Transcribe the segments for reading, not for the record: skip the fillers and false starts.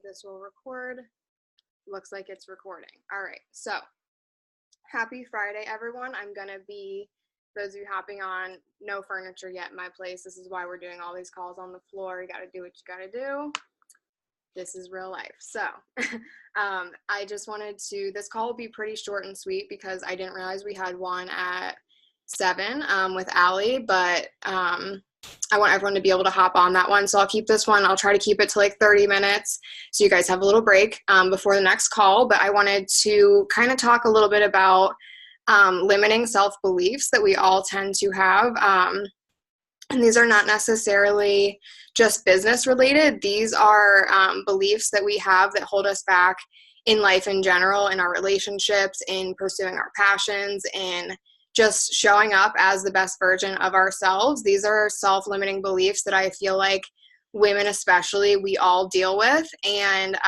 This will record. Looks like it's recording. All right, so happy Friday, everyone. I'm gonna be, those of you hopping on, no furniture yet in my place. This is why we're doing all these calls on the floor. You gotta do what you gotta do. This is real life. So I just wanted to, this call will be pretty short and sweet because I didn't realize we had one at 7 with Allie, but I want everyone to be able to hop on that one. So I'll keep this one, I'll try to keep it to like 30 minutes so you guys have a little break before the next call. But I wanted to kind of talk a little bit about limiting self-beliefs that we all tend to have. And these are not necessarily just business related. These are beliefs that we have that hold us back in life in general, in our relationships, in pursuing our passions, in just showing up as the best version of ourselves. These are self-limiting beliefs that I feel like women especially, we all deal with. And,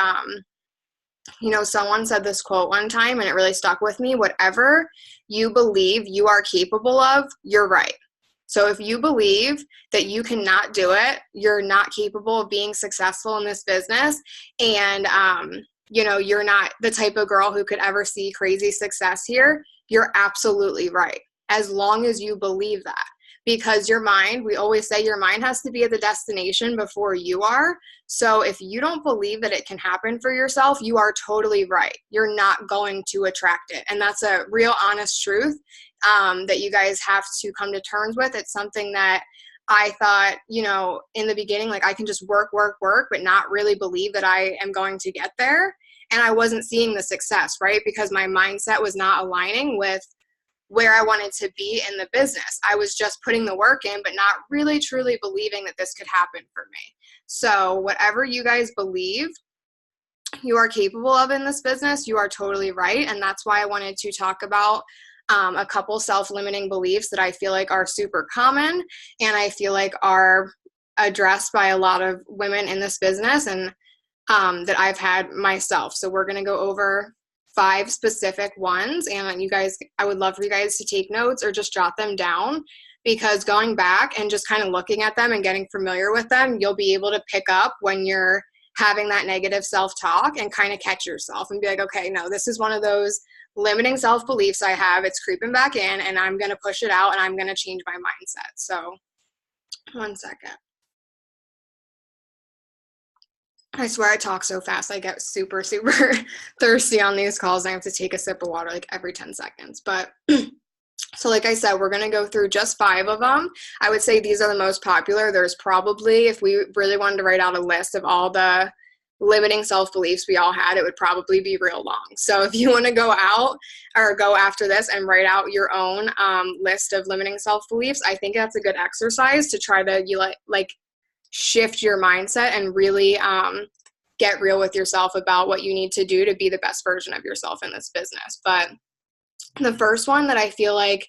someone said this quote one time and it really stuck with me. Whatever you believe you are capable of, you're right. So if you believe that you cannot do it, you're not capable of being successful in this business, and, you're not the type of girl who could ever see crazy success here, you're absolutely right, as long as you believe that. Because your mind, we always say your mind has to be at the destination before you are. So if you don't believe that it can happen for yourself, you are totally right. You're not going to attract it. And that's a real honest truth that you guys have to come to terms with. It's something that I thought, in the beginning, like I can just work, but not really believe that I am going to get there. And I wasn't seeing the success, right? Because my mindset was not aligning with where I wanted to be in the business. I was just putting the work in, but not really truly believing that this could happen for me. So whatever you guys believe you are capable of in this business, you are totally right. And that's why I wanted to talk about a couple self-limiting beliefs that I feel like are super common and I feel like are addressed by a lot of women in this business and that I've had myself. So we're going to go over 5 specific ones, and you guys, I would love for you guys to take notes or just jot them down, because going back and just kind of looking at them and getting familiar with them, you'll be able to pick up when you're having that negative self-talk and kind of catch yourself and be like, okay, no, this is one of those limiting self-beliefs I have. It's creeping back in and I'm going to push it out and I'm going to change my mindset. So one second. I swear I talk so fast. I get super, super thirsty on these calls. I have to take a sip of water like every 10 seconds. But so like I said, we're going to go through just 5 of them. I would say these are the most popular. There's probably, if we really wanted to write out a list of all the limiting self-beliefs we all had, it would probably be real long. So if you want to go out or go after this and write out your own list of limiting self-beliefs, I think that's a good exercise to try to shift your mindset and really get real with yourself about what you need to do to be the best version of yourself in this business. But the first one that I feel like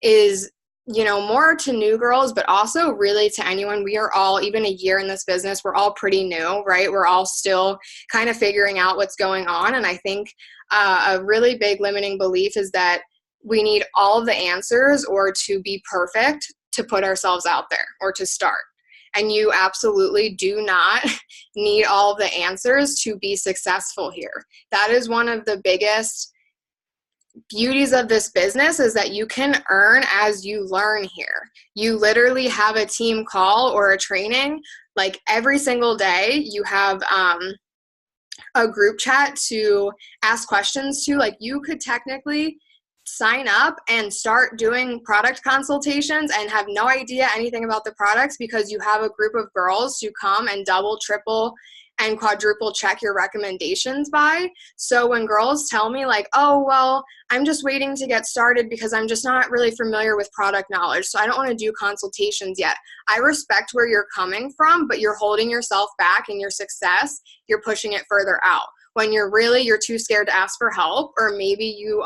is, more to new girls, but also really to anyone. We are all, even a year in this business, we're all pretty new, right? We're all still kind of figuring out what's going on. And I think a really big limiting belief is that we need all of the answers or to be perfect to put ourselves out there or to start. And you absolutely do not need all of the answers to be successful here. That is one of the biggest beauties of this business, is that you can earn as you learn here. You literally have a team call or a training like every single day. You have a group chat to ask questions to. Like you could technically sign up and start doing product consultations and have no idea anything about the products, because you have a group of girls who come and double, triple, and quadruple check your recommendations by. So when girls tell me like, oh, well, I'm just waiting to get started because I'm just not really familiar with product knowledge, so I don't want to do consultations yet. I respect where you're coming from, but you're holding yourself back in your success. You're pushing it further out. When you're too scared to ask for help, or maybe you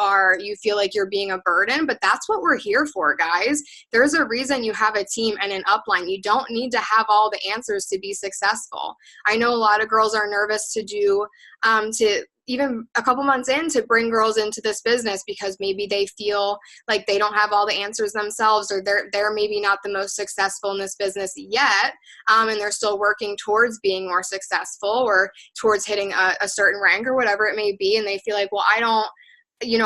feel like you're being a burden, but that's what we're here for, guys. There's a reason you have a team and an upline. You don't need to have all the answers to be successful. I know a lot of girls are nervous to do, to even a couple months in to bring girls into this business because maybe they feel like they don't have all the answers themselves, or they're maybe not the most successful in this business yet, and they're still working towards being more successful or towards hitting a certain rank or whatever it may be, and they feel like, well, I don't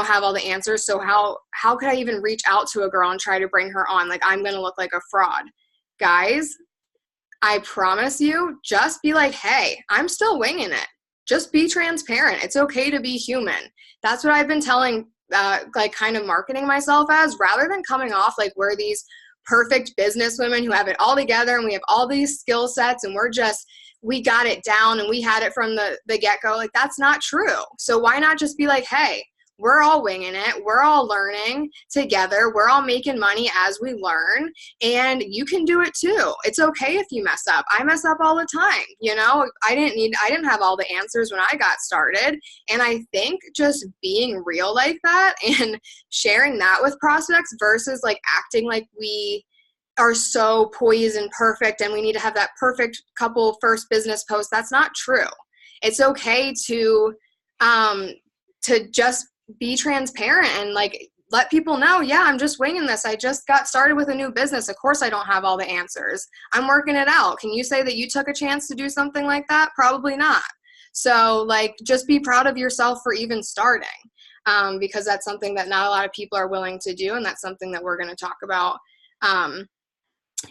have all the answers, so how could I even reach out to a girl and try to bring her on? Like, I'm gonna look like a fraud. Guys, I promise you, just be like, hey, I'm still winging it. Just be transparent. It's okay to be human. That's what I've been telling, like, kind of marketing myself as, rather than coming off like we're these perfect business women who have it all together and we have all these skill sets and we got it down and we had it from the get-go. Like, that's not true. So why not just be like, hey, we're all winging it. We're all learning together. We're all making money as we learn, and you can do it too. It's okay if you mess up. I mess up all the time. I didn't have all the answers when I got started. And I think just being real like that and sharing that with prospects versus like acting like we are so poised and perfect and we need to have that perfect couple first business post. That's not true. It's okay to just be transparent and like let people know, yeah, I'm just winging this. I just got started with a new business. Of course I don't have all the answers. I'm working it out. Can you say that you took a chance to do something like that? Probably not. So like, just be proud of yourself for even starting, because that's something that not a lot of people are willing to do. And that's something that we're going to talk about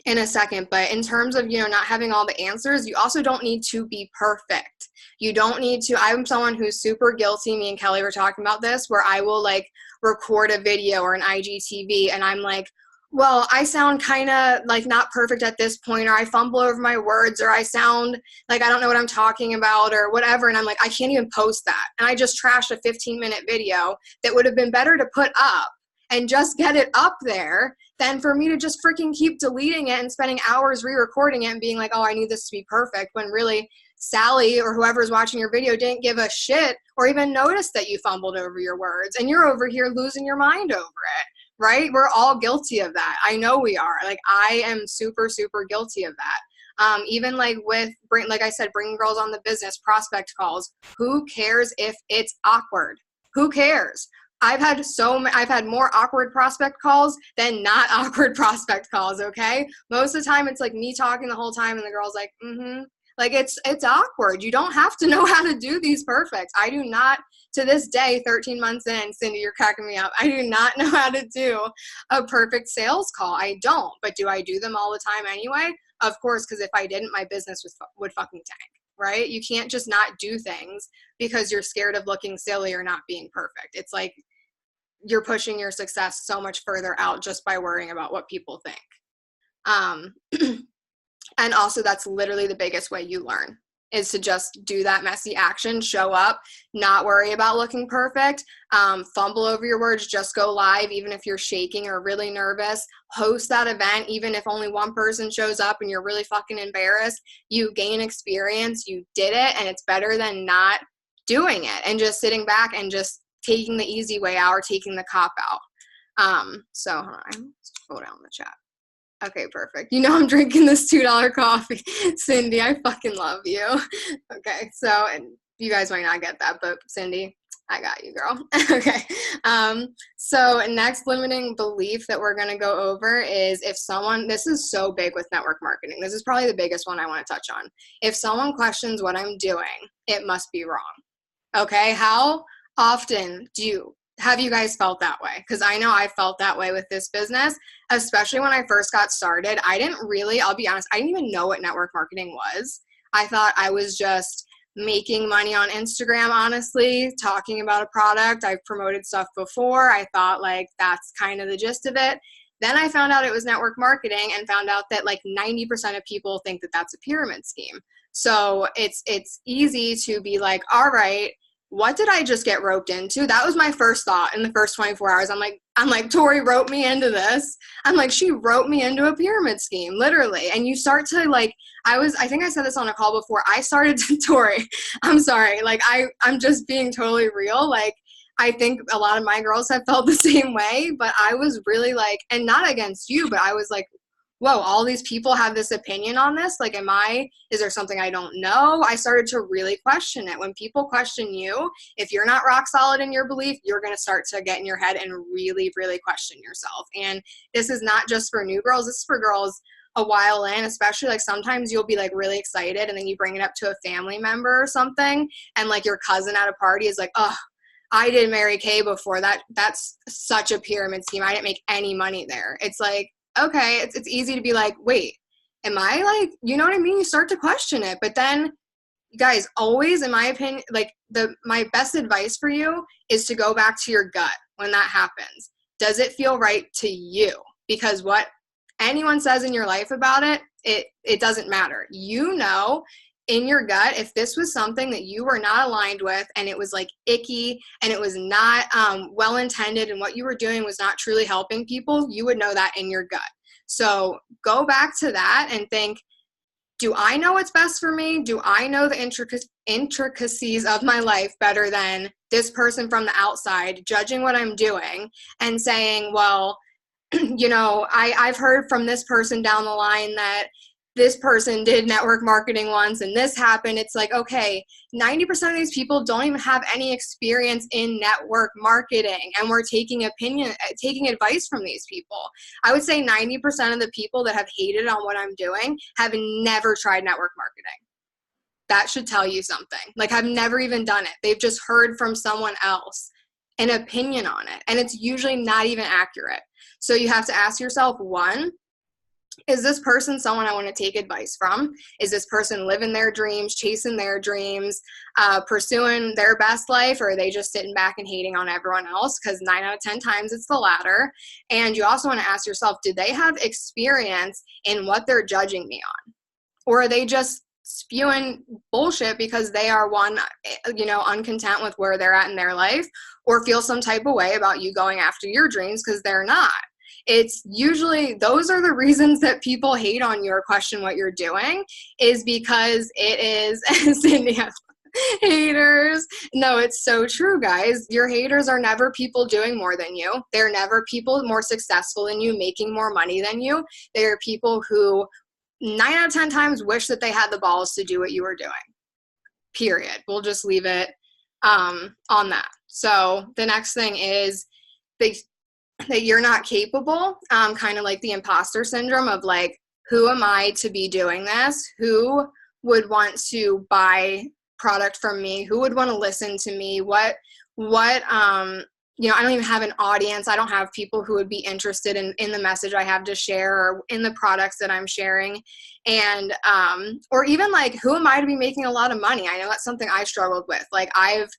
in a second. But in terms of, not having all the answers, you also don't need to be perfect. You don't need to. I'm someone who's super guilty. Me and Kelly were talking about this, where I will like record a video or an IGTV and I'm like, well, I sound kind of like not perfect at this point, or I fumble over my words, or I sound like I don't know what I'm talking about or whatever. And I'm like, I can't even post that. And I just trashed a 15-minute video that would have been better to put up and just get it up there than for me to just freaking keep deleting it and spending hours re-recording it and being like, oh, I need this to be perfect, when really Sally or whoever's watching your video didn't give a shit or even notice that you fumbled over your words, and you're over here losing your mind over it, right? We're all guilty of that. I know we are. Like, I am super, super guilty of that. Even like like I said, bringing girls on the business prospect calls. Who cares if it's awkward? Who cares? I've had more awkward prospect calls than not awkward prospect calls, okay? Most of the time it's like me talking the whole time and the girl's like, mm-hmm. Like, it's awkward. You don't have to know how to do these perfect. I do not, to this day, 13 months in, Cindy, you're cracking me up. I do not know how to do a perfect sales call. I don't. But do I do them all the time anyway? Of course, because if I didn't, my business would fucking tank, right? You can't just not do things because you're scared of looking silly or not being perfect. It's like you're pushing your success so much further out just by worrying about what people think. And also, that's literally the biggest way you learn, is to just do that messy action, show up, not worry about looking perfect, fumble over your words, just go live, even if you're shaking or really nervous, host that event, even if only one person shows up and you're really fucking embarrassed. You gain experience, you did it, and it's better than not doing it and just sitting back and just taking the easy way out or taking the cop out. So hold on, scroll down the chat. Okay, perfect. I'm drinking this $2 coffee. Cindy, I fucking love you. Okay, so, and you guys might not get that, but Cindy, I got you, girl. Okay. So next limiting belief that we're going to go over is this is so big with network marketing. This is probably the biggest one I want to touch on. If someone questions what I'm doing, it must be wrong. Okay, how often have you guys felt that way? Because I know I felt that way with this business, especially when I first got started. I'll be honest, I didn't even know what network marketing was. I thought I was just making money on Instagram, honestly, talking about a product. I've promoted stuff before. I thought like that's kind of the gist of it. Then I found out it was network marketing and found out that like 90% of people think that that's a pyramid scheme. So it's easy to be like, all right, what did I just get roped into? That was my first thought in the first 24 hours. I'm like, Tori wrote me into this. I'm like, she wrote me into a pyramid scheme, literally. And you start to like, I think I said this on a call before. I started to, Tori, I'm sorry. Like, I'm just being totally real. Like, I think a lot of my girls have felt the same way, but I was really like, and not against you, but I was like, whoa, all these people have this opinion on this. Like, is there something I don't know? I started to really question it. When people question you, if you're not rock solid in your belief, you're going to start to get in your head and really, really question yourself. And this is not just for new girls. This is for girls a while in, especially like sometimes you'll be like really excited and then you bring it up to a family member or something. And like your cousin at a party is like, oh, I did Mary Kay before. That's such a pyramid scheme. I didn't make any money there. It's like, okay, it's easy to be like, wait, am I like, you know what I mean? You start to question it. But then, guys, always, in my opinion, like my best advice for you is to go back to your gut when that happens. Does it feel right to you? Because what anyone says in your life about it, it doesn't matter. You know in your gut, if this was something that you were not aligned with and it was like icky and it was not well-intended and what you were doing was not truly helping people, you would know that in your gut. So go back to that and think, do I know what's best for me? Do I know the intricacies of my life better than this person from the outside judging what I'm doing and saying, well, you know, I've heard from this person down the line that this person did network marketing once and this happened. It's like, okay, 90% of these people don't even have any experience in network marketing, and we're taking advice from these people. I would say 90% of the people that have hated on what I'm doing have never tried network marketing. That should tell you something. Like, I've never even done it. They've just heard from someone else an opinion on it, and it's usually not even accurate. So you have to ask yourself, one, is this person someone I want to take advice from? Is this person living their dreams, chasing their dreams, pursuing their best life, or are they just sitting back and hating on everyone else? Because 9 out of 10 times it's the latter. And you also want to ask yourself, do they have experience in what they're judging me on? Or are they just spewing bullshit because they are uncontent with where they're at in their life, or feel some type of way about you going after your dreams because they're not? It's usually, those are the reasons that people hate on you or question what you're doing, is because it is, Cindy, haters. No, it's so true, guys. Your haters are never people doing more than you. They're never people more successful than you, making more money than you. They are people who 9 out of 10 times wish that they had the balls to do what you were doing. Period. We'll just leave it on that. So the next thing is that you're not capable, kind of like the imposter syndrome of like, who am I to be doing this? Who would want to buy product from me? Who would want to listen to me? I don't even have an audience. I don't have people who would be interested in the message I have to share or in the products that I'm sharing. And, or even like, who am I to be making a lot of money? I know that's something I struggled with. Like, I've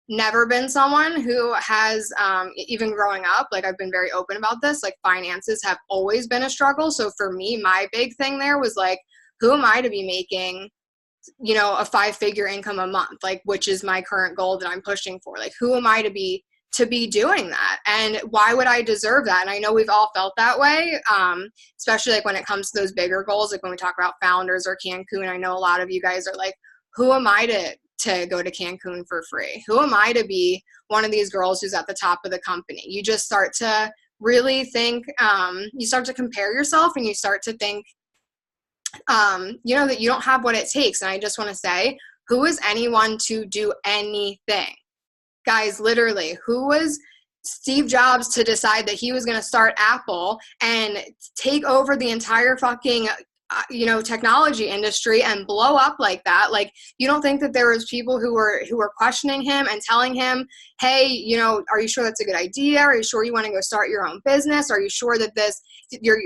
never been someone who has, even growing up, like I've been very open about this, like finances have always been a struggle. So for me, my big thing there was like, who am I to be making, a 5-figure income a month, like, which is my current goal that I'm pushing for? Like, who am I to be doing that? And why would I deserve that? And I know we've all felt that way, especially like when it comes to those bigger goals, like when we talk about Founders or Cancun. I know a lot of you guys are like, who am I to go to Cancun for free? Who am I to be one of these girls who's at the top of the company? You just start to really think, you start to compare yourself, and you start to think, that you don't have what it takes. And I just want to say, who is anyone to do anything? Guys, literally, who was Steve Jobs to decide that he was going to start Apple and take over the entire fucking technology industry and blow up like that? Like, you don't think that there was people who were questioning him and telling him, hey, are you sure that's a good idea? Are you sure you want to go start your own business? Are you sure that your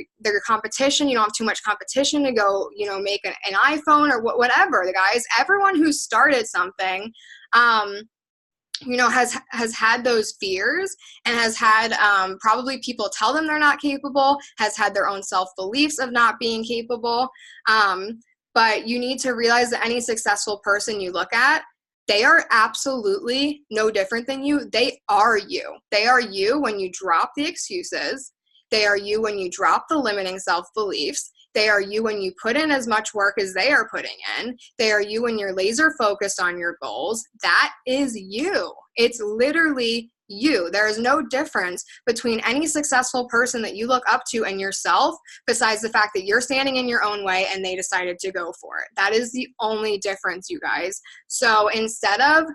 competition, you don't have too much competition to go, make an iPhone or whatever? The guys, everyone who started something, has had those fears and has had probably people tell them they're not capable, has had their own self-beliefs of not being capable. But you need to realize that any successful person you look at, they are absolutely no different than you. They are you. They are you when you drop the excuses. They are you when you drop the limiting self-beliefs. They are you when you put in as much work as they are putting in. They are you when you're laser focused on your goals. That is you. It's literally you. There is no difference between any successful person that you look up to and yourself, besides the fact that you're standing in your own way and they decided to go for it. That is the only difference, you guys. So instead of,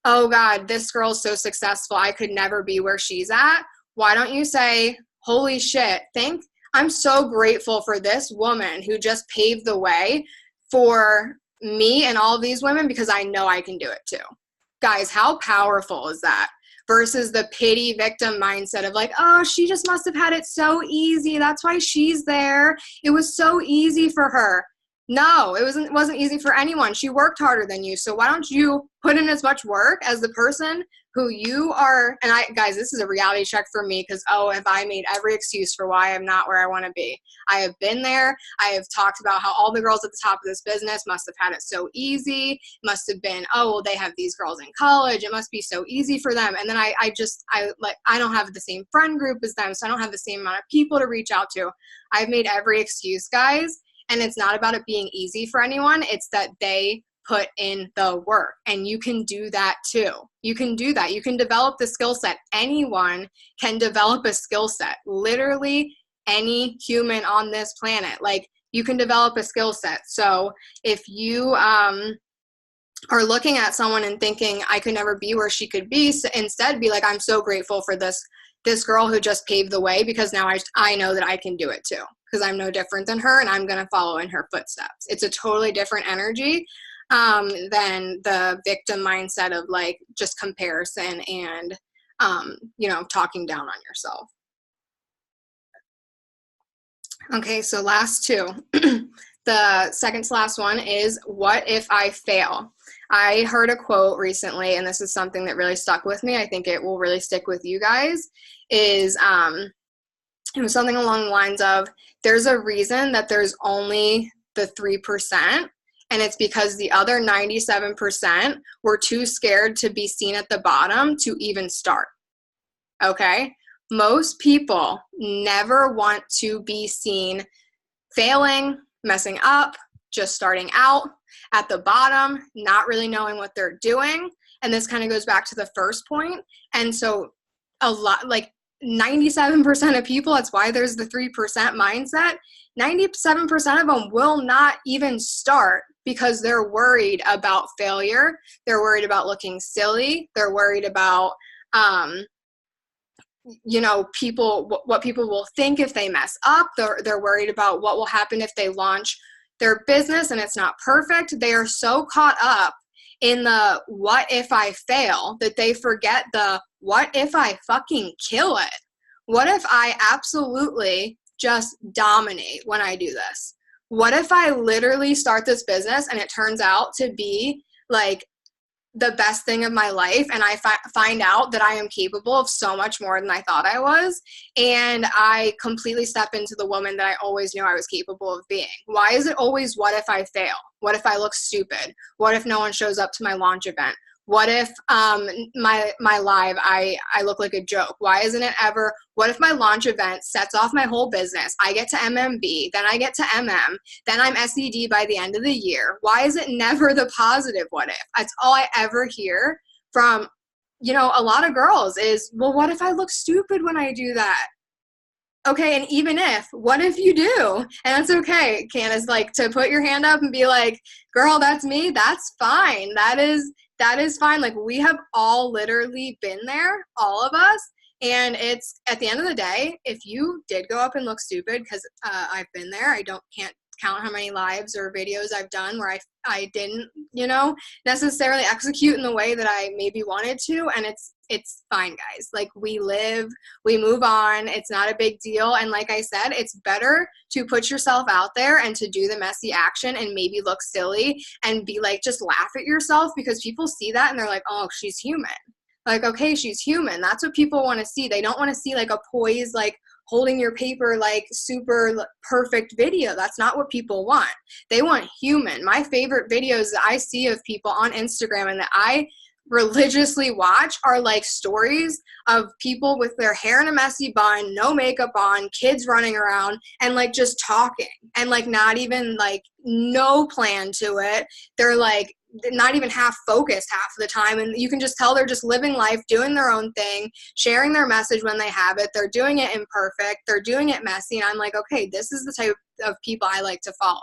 oh God, this girl's so successful, I could never be where she's at, why don't you say, holy shit, I'm so grateful for this woman who just paved the way for me and all of these women, because I know I can do it too. Guys, how powerful is that? Versus the pity victim mindset of like, oh, she just must have had it so easy. That's why she's there. It was so easy for her. No, it wasn't easy for anyone. She worked harder than you. So why don't you put in as much work as the person who you are? And guys, this is a reality check for me, because, have I made every excuse for why I'm not where I want to be. I have been there. I have talked about how all the girls at the top of this business must have had it so easy. It must have been, they have these girls in college. It must be so easy for them. And then I don't have the same friend group as them, so I don't have the same amount of people to reach out to. I've made every excuse, guys. And it's not about it being easy for anyone. It's that they put in the work. And you can do that too. You can do that. You can develop the skill set. Anyone can develop a skill set. Literally any human on this planet. Like, you can develop a skill set. So if you are looking at someone and thinking, I could never be where she could be, so instead be like, I'm so grateful for this girl who just paved the way, because now I know that I can do it too, because I'm no different than her and I'm going to follow in her footsteps. It's a totally different energy than the victim mindset of like just comparison and, talking down on yourself. Okay, so last two. The second to last one is, what if I fail? I heard a quote recently, and this is something that really stuck with me. I think it will really stick with you guys, is it was something along the lines of, there's a reason that there's only the 3%, and it's because the other 97% were too scared to be seen at the bottom to even start. Okay? Most people never want to be seen failing, messing up, just starting out at the bottom, not really knowing what they're doing. And this kind of goes back to the first point. And so a lot, like 97% of people, that's why there's the 3% mindset. 97% of them will not even start because they're worried about failure. They're worried about looking silly. They're worried about, what people will think if they mess up. They're worried about what will happen if they launch their business and it's not perfect. They are so caught up in the what if I fail that they forget the what if I fucking kill it? What if I absolutely just dominate when I do this? What if I literally start this business and it turns out to be like the best thing of my life, and I find out that I am capable of so much more than I thought I was, and I completely step into the woman that I always knew I was capable of being? Why is it always what if I fail? What if I look stupid? What if no one shows up to my launch event? What if my live, I look like a joke? Why isn't it ever, what if my launch event sets off my whole business? I get to MMB, then I get to MM, then I'm SED by the end of the year. Why is it never the positive what if? That's all I ever hear from, a lot of girls is, well, what if I look stupid when I do that? Okay, and even what if you do? And that's okay, Candace, like to put your hand up and be like, girl, that's me, that's fine. That is fine. Like, we have all literally been there, all of us. And it's, at the end of the day, if you did go up and look stupid, because I've been there, can't count how many lives or videos I've done where I didn't, necessarily execute in the way that I maybe wanted to. And it's fine, guys. Like, we live, we move on. It's not a big deal. And like I said, it's better to put yourself out there and to do the messy action and maybe look silly and be like, just laugh at yourself, because people see that and they're like, oh, she's human. Like, okay, she's human. That's what people want to see. They don't want to see like a poised, like holding your paper, like super perfect video. That's not what people want. They want human. My favorite videos that I see of people on Instagram and that I religiously watch are like stories of people with their hair in a messy bun, no makeup on, kids running around, and like just talking, and like not even like no plan to it. They're like not even half focused half of the time. And you can just tell they're just living life, doing their own thing, sharing their message when they have it. They're doing it imperfect. They're doing it messy. And I'm like, okay, this is the type of people I like to follow.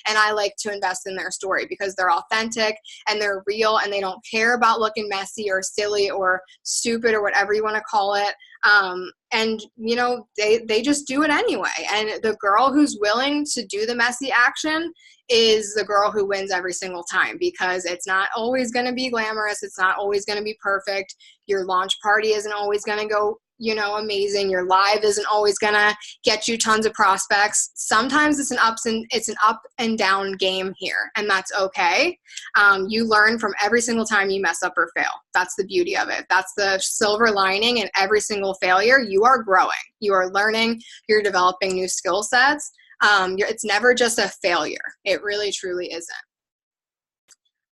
And I like to invest in their story because they're authentic and they're real and they don't care about looking messy or silly or stupid or whatever you want to call it. And you know, they just do it anyway. And the girl who's willing to do the messy action is the girl who wins every single time, because it's not always going to be glamorous. It's not always going to be perfect. Your launch party isn't always going to go, you know, amazing. Your live isn't always going to get you tons of prospects. Sometimes it's an up and down game here, and that's okay. You learn from every single time you mess up or fail. That's the beauty of it. That's the silver lining in every single failure. You are growing. You are learning. You're developing new skill sets. It's never just a failure. It really, truly isn't.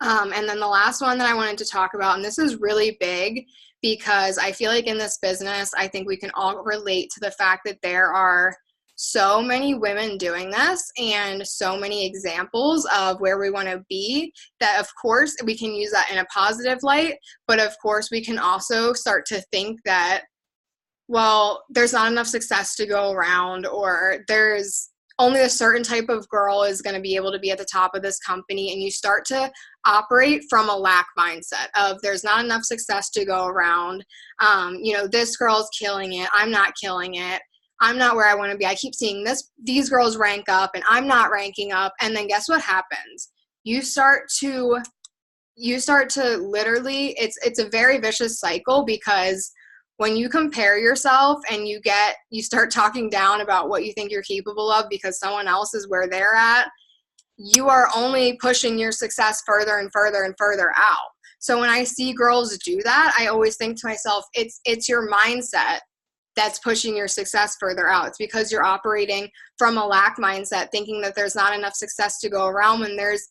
And then the last one that I wanted to talk about, and this is really big because I feel like in this business, I think we can all relate to the fact that there are so many women doing this and so many examples of where we want to be, that of course we can use that in a positive light, but of course we can also start to think that, well, there's not enough success to go around, or there's only a certain type of girl is going to be able to be at the top of this company. And you start to operate from a lack mindset of there's not enough success to go around. You know, this girl's killing it. I'm not killing it. I'm not where I want to be. I keep seeing these girls rank up and I'm not ranking up. And then guess what happens? You start to literally, it's a very vicious cycle, because when you compare yourself and you start talking down about what you think you're capable of because someone else is where they're at, you are only pushing your success further and further and further out. So when I see girls do that, I always think to myself, it's your mindset that's pushing your success further out. It's because you're operating from a lack mindset, thinking that there's not enough success to go around when there's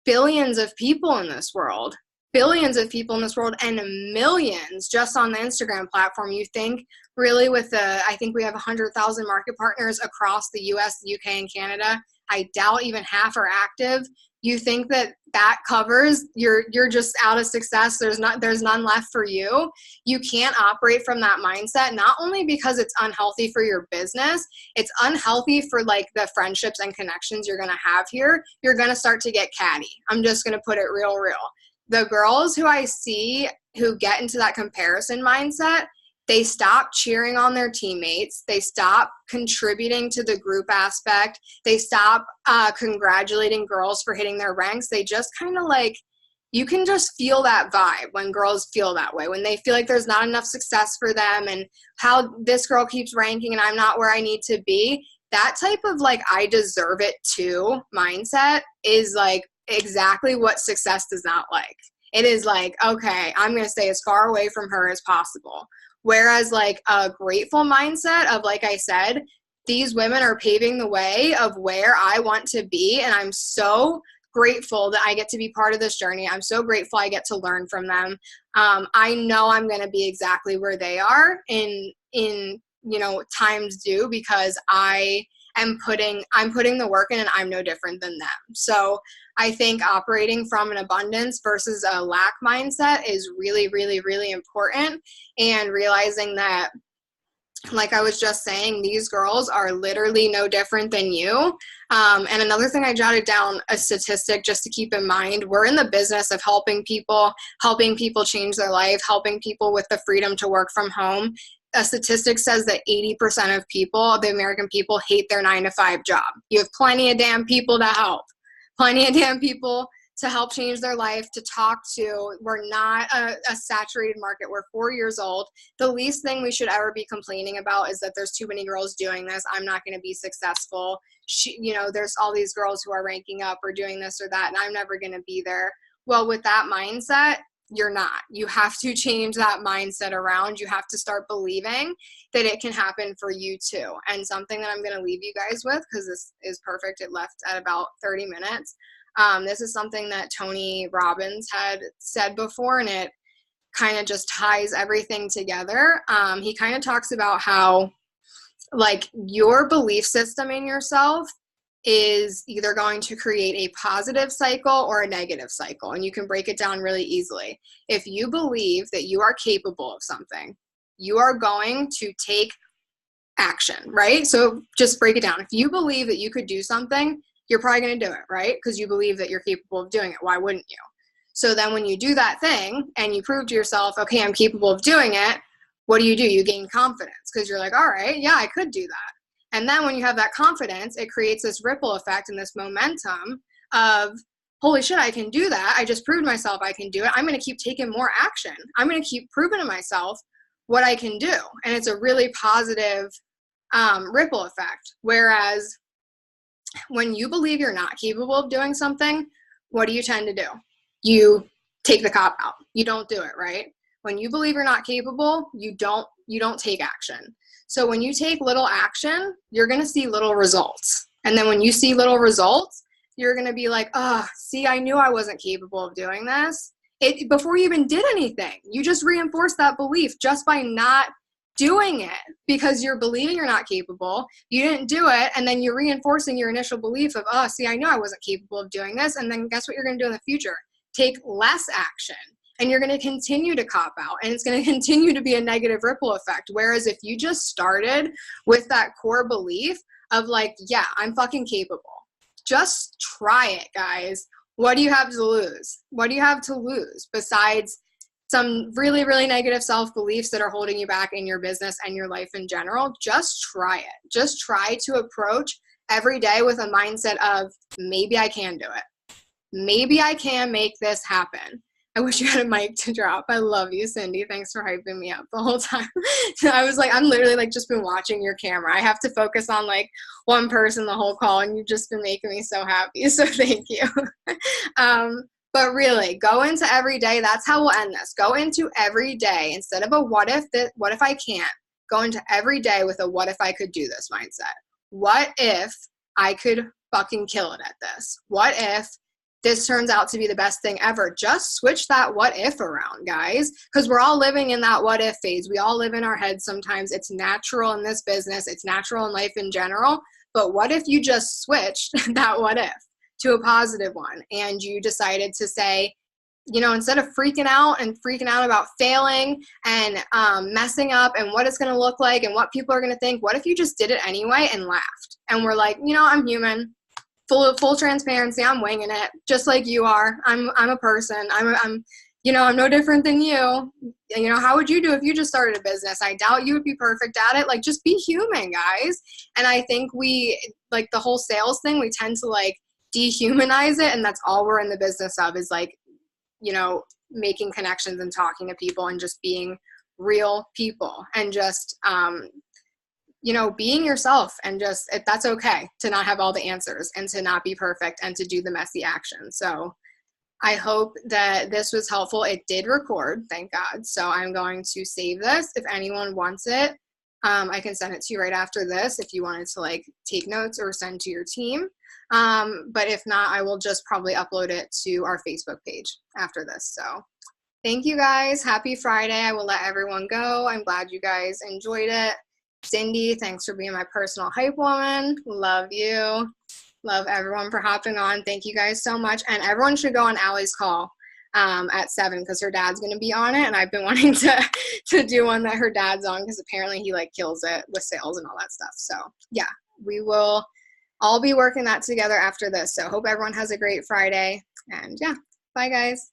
billions of people in this world. And millions just on the Instagram platform. You think really I think we have 100,000 market partners across the US, the UK, and Canada. I doubt even half are active. You think that covers, you're just out of success. There's none left for you. You can't operate from that mindset, not only because it's unhealthy for your business, it's unhealthy for like the friendships and connections you're going to have here. You're going to start to get catty. I'm just going to put it real. The girls who I see who get into that comparison mindset, they stop cheering on their teammates. They stop contributing to the group aspect. They stop congratulating girls for hitting their ranks. They just kind of like, you can just feel that vibe when girls feel that way, when they feel like there's not enough success for them and how this girl keeps ranking and I'm not where I need to be. That type of like, I deserve it too mindset is like exactly what success does not like. It is like, okay, I'm going to stay as far away from her as possible. Whereas like a grateful mindset of, like I said, these women are paving the way of where I want to be. And I'm so grateful that I get to be part of this journey. I'm so grateful I get to learn from them. I know I'm going to be exactly where they are in times due, because I'm putting the work in and I'm no different than them. So I think operating from an abundance versus a lack mindset is really, really, really important, and realizing that, like I was just saying, these girls are literally no different than you. And another thing, I jotted down a statistic just to keep in mind. We're in the business of helping people change their life, helping people with the freedom to work from home. A statistic says that 80% of people, the American people, hate their 9-to-5 job. You have plenty of damn people to help. Plenty of damn people to help change their life, to talk to. We're not a saturated market. We're 4 years old. The least thing we should ever be complaining about is that there's too many girls doing this. I'm not going to be successful. There's all these girls who are ranking up or doing this or that, and I'm never going to be there. Well, with that mindset, you're not. You have to change that mindset around. You have to start believing that it can happen for you too. And something that I'm going to leave you guys with, because this is perfect, it left at about 30 minutes. This is something that Tony Robbins had said before, and it kind of just ties everything together. He kind of talks about how, like, your belief system in yourself is either going to create a positive cycle or a negative cycle. And you can break it down really easily. If you believe that you are capable of something, you are going to take action, right? So just break it down. If you believe that you could do something, you're probably going to do it, right? Because you believe that you're capable of doing it. Why wouldn't you? So then when you do that thing and you prove to yourself, okay, I'm capable of doing it, what do? You gain confidence because you're like, all right, yeah, I could do that. And then when you have that confidence, it creates this ripple effect and this momentum of, holy shit, I can do that. I just proved myself I can do it. I'm going to keep taking more action. I'm going to keep proving to myself what I can do. And it's a really positive ripple effect. Whereas when you believe you're not capable of doing something, what do you tend to do? You take the cop out. You don't do it, right? When you believe you're not capable, you don't take action. So when you take little action, you're going to see little results. And then when you see little results, you're going to be like, oh, see, I knew I wasn't capable of doing this. Before you even did anything, you just reinforced that belief just by not doing it because you're believing you're not capable. You didn't do it. And then you're reinforcing your initial belief of, oh, see, I knew I wasn't capable of doing this. And then guess what you're going to do in the future? Take less action. And you're going to continue to cop out, and it's going to continue to be a negative ripple effect. Whereas if you just started with that core belief of like, yeah, I'm fucking capable. Just try it, guys. What do you have to lose? What do you have to lose besides some really, really negative self-beliefs that are holding you back in your business and your life in general? Just try it. Just try to approach every day with a mindset of maybe I can do it. Maybe I can make this happen. I wish you had a mic to drop. I love you, Cindy. Thanks for hyping me up the whole time. I was like, I'm literally like just been watching your camera. I have to focus on like one person the whole call, and you've just been making me so happy. So thank you. But really, go into every day. That's how we'll end this. Go into every day instead of a what if I can't. Go into every day with a what if I could do this mindset. What if I could fucking kill it at this? What if this turns out to be the best thing ever? Just switch that what if around, guys, because we're all living in that what if phase. We all live in our heads sometimes. It's natural in this business. It's natural in life in general. But what if you just switched that what if to a positive one and you decided to say, you know, instead of freaking out about failing and messing up and what it's going to look like and what people are going to think, what if you just did it anyway and laughed? And we're like, you know, I'm human. Full transparency, I'm winging it, just like you are. I'm a person. I'm no different than you. You know, how would you do if you just started a business? I doubt you would be perfect at it. Like, just be human, guys. And I think we, like the whole sales thing, we tend to like dehumanize it, and that's all we're in the business of is like, you know, making connections and talking to people and just being real people and just you know, being yourself, and just that's okay to not have all the answers and to not be perfect and to do the messy action. So I hope that this was helpful. It did record, thank God. So I'm going to save this. If anyone wants it, I can send it to you right after this if you wanted to like take notes or send to your team. But if not, I will just probably upload it to our Facebook page after this. So thank you guys. Happy Friday. I will let everyone go. I'm glad you guys enjoyed it. Cindy, thanks for being my personal hype woman. Love you. Love everyone for hopping on. Thank you guys so much. And everyone should go on Allie's call at 7 because her dad's going to be on it. And I've been wanting to do one that her dad's on because apparently he like kills it with sales and all that stuff. So yeah, we will all be working that together after this. So hope everyone has a great Friday. And yeah, bye guys.